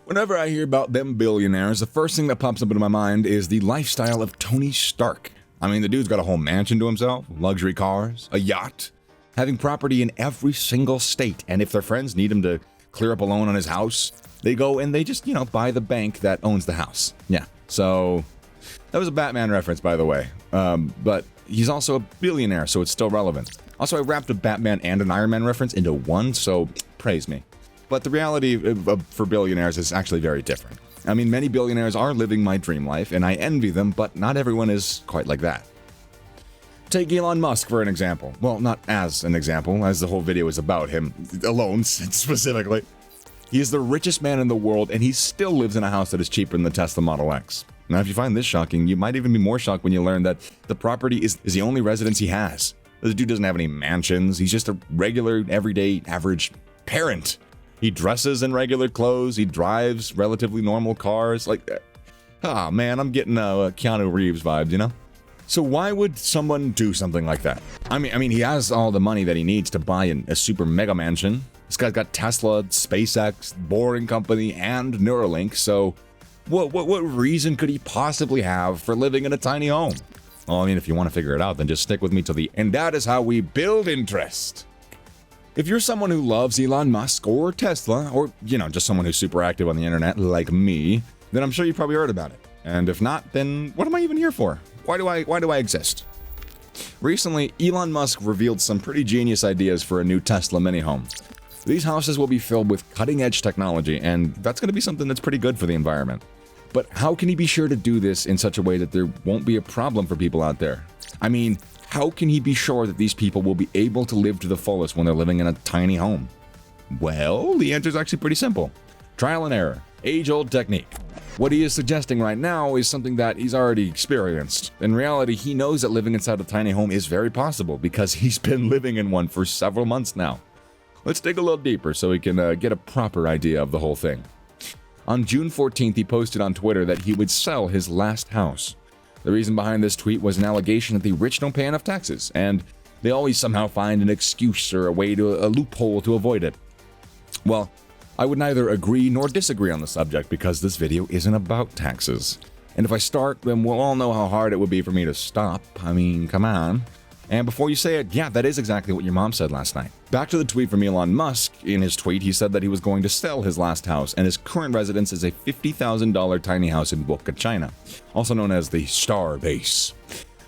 Whenever I hear about them billionaires, the first thing that pops up into my mind is the lifestyle of Tony Stark. I mean, the dude's got a whole mansion to himself, luxury cars, a yacht, having property in every single state. And if their friends need him to clear up a loan on his house, they go and they just, buy the bank that owns the house. Yeah, so that was a Batman reference, by the way. But he's also a billionaire, so it's still relevant. Also, I wrapped a Batman and an Iron Man reference into one, so praise me. But the reality for billionaires is actually very different. I mean, many billionaires are living my dream life, and I envy them, but not everyone is quite like that. Take Elon Musk for an example. Well, not as an example, as the whole video is about him alone, specifically. He is the richest man in the world, and he still lives in a house that is cheaper than the Tesla Model X. Now, if you find this shocking, you might even be more shocked when you learn that the property is the only residence he has. The dude doesn't have any mansions. He's just a regular, everyday, average parent. He dresses in regular clothes. He drives relatively normal cars. Man, I'm getting Keanu Reeves vibes, So why would someone do something like that? I mean, he has all the money that he needs to buy a super mega mansion. This guy's got Tesla, SpaceX, Boring Company, and Neuralink. So what reason could he possibly have for living in a tiny home? Well, I mean, if you want to figure it out, then just stick with me till the end. And that is how we build interest. If you're someone who loves Elon Musk or Tesla, or, just someone who's super active on the internet like me, then I'm sure you probably heard about it. And if not, then what am I even here for? Why do I exist? Recently, Elon Musk revealed some pretty genius ideas for a new Tesla mini home. These houses will be filled with cutting-edge technology, and that's going to be something that's pretty good for the environment. But how can he be sure to do this in such a way that there won't be a problem for people out there? I mean, how can he be sure that these people will be able to live to the fullest when they're living in a tiny home? Well, the answer is actually pretty simple. Trial and error. Age-old technique. What he is suggesting right now is something that he's already experienced. In reality, he knows that living inside a tiny home is very possible because he's been living in one for several months now. Let's dig a little deeper so we can get a proper idea of the whole thing. On June 14th, he posted on Twitter that he would sell his last house. The reason behind this tweet was an allegation that the rich don't pay enough taxes, and they always somehow find an excuse or a loophole to avoid it. Well, I would neither agree nor disagree on the subject because this video isn't about taxes. And if I start, then we'll all know how hard it would be for me to stop. I mean, come on. And before you say it, yeah, that is exactly what your mom said last night. Back to the tweet from Elon Musk. In his tweet, he said that he was going to sell his last house, and his current residence is a $50,000 tiny house in Boca, China, also known as the Star Base.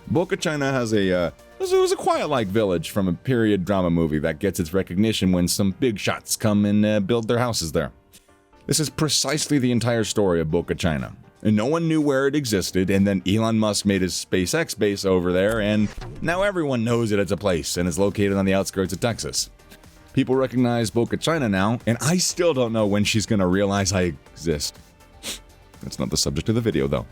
Boca, China has it was a quiet-like village from a period drama movie that gets its recognition when some big shots come and build their houses there. This is precisely the entire story of Boca, China. And no one knew where it existed, and then Elon Musk made his SpaceX base over there, and now everyone knows that it's a place and is located on the outskirts of Texas. People recognize Boca, China now, and I still don't know when she's gonna realize I exist. That's not the subject of the video, though.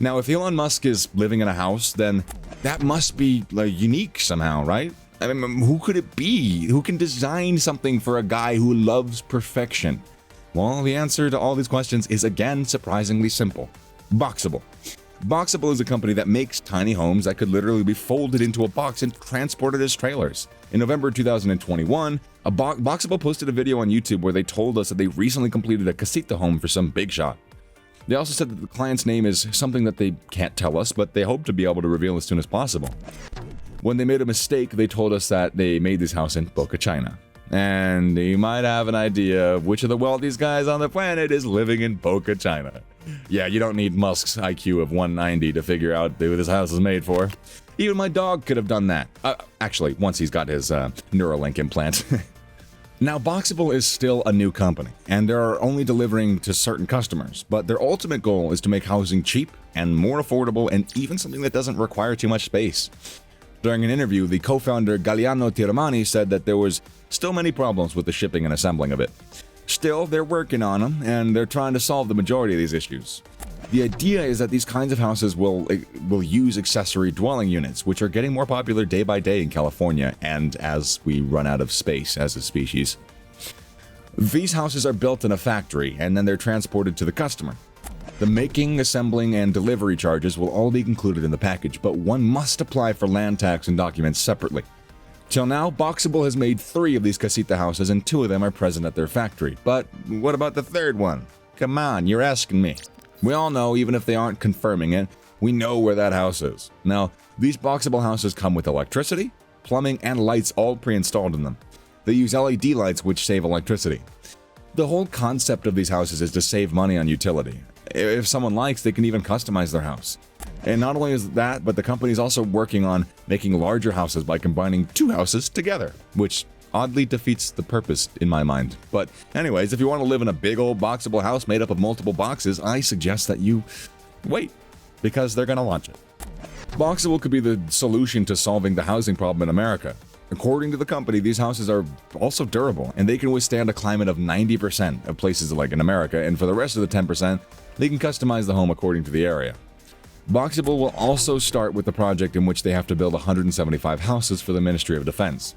Now, if Elon Musk is living in a house, then that must be unique somehow, right? I mean, who could it be? Who can design something for a guy who loves perfection? Well, the answer to all these questions is again surprisingly simple. Boxable. Boxable is a company that makes tiny homes that could literally be folded into a box and transported as trailers. In November 2021, Boxable posted a video on YouTube where they told us that they recently completed a casita home for some big shot. They also said that the client's name is something that they can't tell us, but they hope to be able to reveal as soon as possible. When they made a mistake, they told us that they made this house in Boca, China. And you might have an idea of which of the wealthiest guys on the planet is living in Boca, China. Yeah, you don't need Musk's IQ of 190 to figure out who this house is made for. Even my dog could have done that. Actually, once he's got his Neuralink implant. Now, Boxable is still a new company, and they're only delivering to certain customers, but their ultimate goal is to make housing cheap and more affordable and even something that doesn't require too much space. During an interview, the co-founder Galliano Tiramani said that there was still many problems with the shipping and assembling of it. Still, they're working on them, and they're trying to solve the majority of these issues. The idea is that these kinds of houses will use accessory dwelling units, which are getting more popular day by day in California, and as we run out of space as a species. These houses are built in a factory, and then they're transported to the customer. The making, assembling, and delivery charges will all be included in the package, but one must apply for land tax and documents separately. Till now, Boxable has made 3 of these casita houses, and 2 of them are present at their factory. But what about the third one? Come on, you're asking me. We all know, even if they aren't confirming it, we know where that house is. Now, these boxable houses come with electricity, plumbing, and lights all pre-installed in them. They use LED lights which save electricity. The whole concept of these houses is to save money on utility. If someone likes, they can even customize their house. And not only is that, but the company is also working on making larger houses by combining two houses together, which oddly defeats the purpose in my mind. But anyways, if you want to live in a big old boxable house made up of multiple boxes, I suggest that you wait, because they're going to launch it. Boxable could be the solution to solving the housing problem in America. According to the company, these houses are also durable, and they can withstand a climate of 90% of places like in America, and for the rest of the 10%, they can customize the home according to the area. Boxable will also start with the project in which they have to build 175 houses for the Ministry of Defense.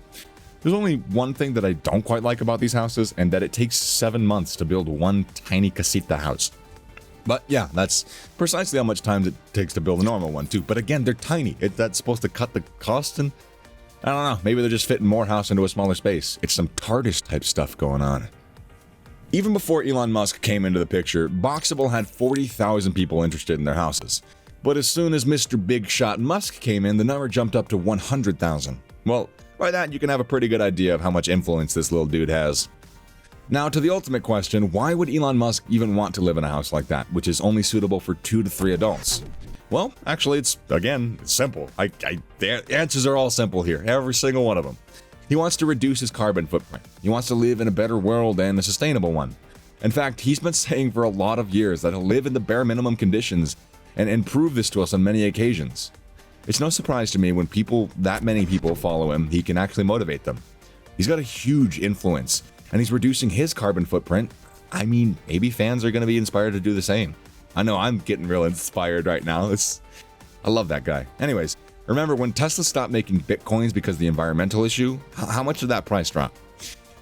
There's only one thing that I don't quite like about these houses, and that it takes 7 months to build one tiny casita house. But yeah, that's precisely how much time it takes to build a normal one too. But again, they're tiny. That's supposed to cut the cost, and I don't know, maybe they're just fitting more house into a smaller space. It's some TARDIS type stuff going on. Even before Elon Musk came into the picture, Boxable had 40,000 people interested in their houses. But as soon as Mr. Big Shot Musk came in, the number jumped up to 100,000. Well, by that you can have a pretty good idea of how much influence this little dude has. Now to the ultimate question, why would Elon Musk even want to live in a house like that, which is only suitable for 2 to 3 adults? Well, actually it's simple. The answers are all simple here, every single one of them. He wants to reduce his carbon footprint. He wants to live in a better world and a sustainable one. In fact, he's been saying for a lot of years that he'll live in the bare minimum conditions and prove this to us on many occasions. It's no surprise to me when that many people follow him, he can actually motivate them. He's got a huge influence, and he's reducing his carbon footprint. I mean, maybe fans are going to be inspired to do the same. I know I'm getting real inspired right now. I love that guy. Anyways, remember when Tesla stopped making Bitcoins because of the environmental issue? How much did that price drop?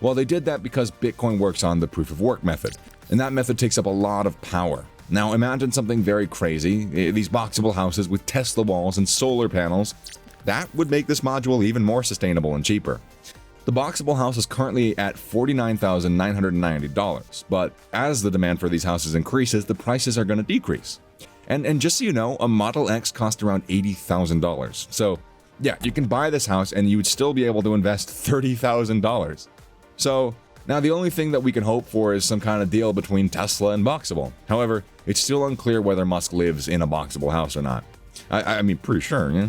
Well, they did that because Bitcoin works on the proof of work method, and that method takes up a lot of power. Now imagine something very crazy, these boxable houses with Tesla walls and solar panels. That would make this module even more sustainable and cheaper. The boxable house is currently at $49,990, but as the demand for these houses increases, the prices are going to decrease. And just so you know, a Model X cost around $80,000. So yeah, you can buy this house and you would still be able to invest $30,000. So now the only thing that we can hope for is some kind of deal between Tesla and Boxable. However, it's still unclear whether Musk lives in a boxable house or not. I mean, pretty sure, yeah?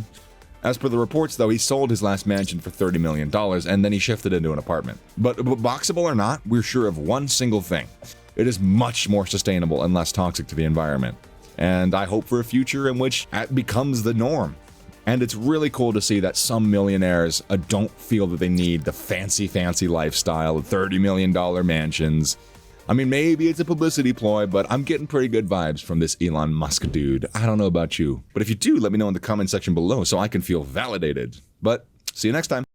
As per the reports, though, he sold his last mansion for $30 million, and then he shifted into an apartment. But boxable or not, we're sure of one single thing. It is much more sustainable and less toxic to the environment. And I hope for a future in which that becomes the norm. And it's really cool to see that some millionaires don't feel that they need the fancy lifestyle, $30 million mansions. I mean, maybe it's a publicity ploy, but I'm getting pretty good vibes from this Elon Musk dude. I don't know about you, but if you do, let me know in the comment section below so I can feel validated. But see you next time.